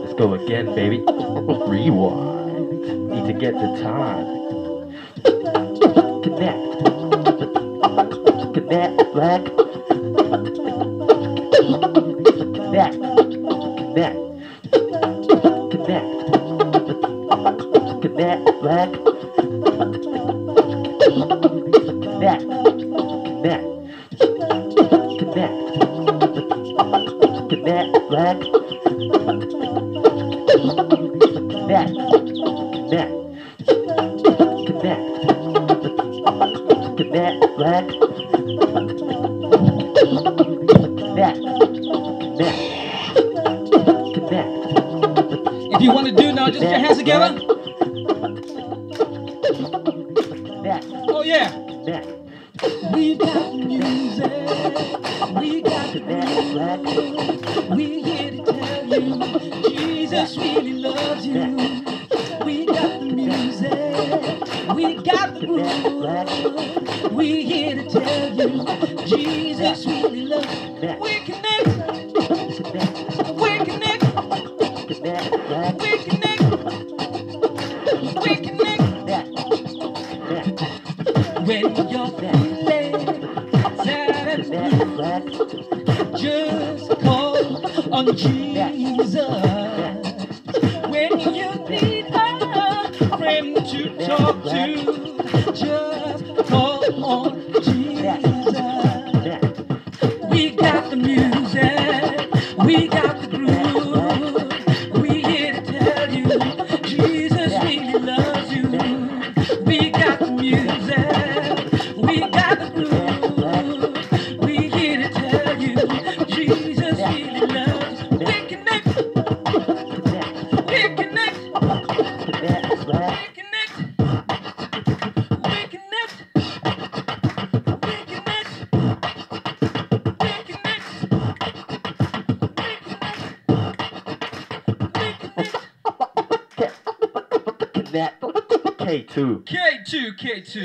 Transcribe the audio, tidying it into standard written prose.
Let's go again, baby. Rewind. Need to get the time. Connect. Connect, black. Connect. Connect. Connect. Connect, black. Connect. Connect. Connect. Connect, black. Connect. Connect. Connect. Connect, black. Connect. Connect. Connect. If you want to do now, just put your hands together. Oh yeah. We got music. We got the groove. We here to tell you Jesus really loves you. We got the music. We got the groove. We here to tell you Jesus really loves you. We connect. We connect. We connect. We connect. When you're feeling sad and blue, just call on Jesus. When you need a friend to talk to, just call on Jesus. We got the music, we got the groove. We here to tell you, Jesus really loves you. We got the music, we got the groove. We here to tell you, Jesus really loves you. We connect. We connect. We connect. We connect. We connect. Connect. K2. K2, K2.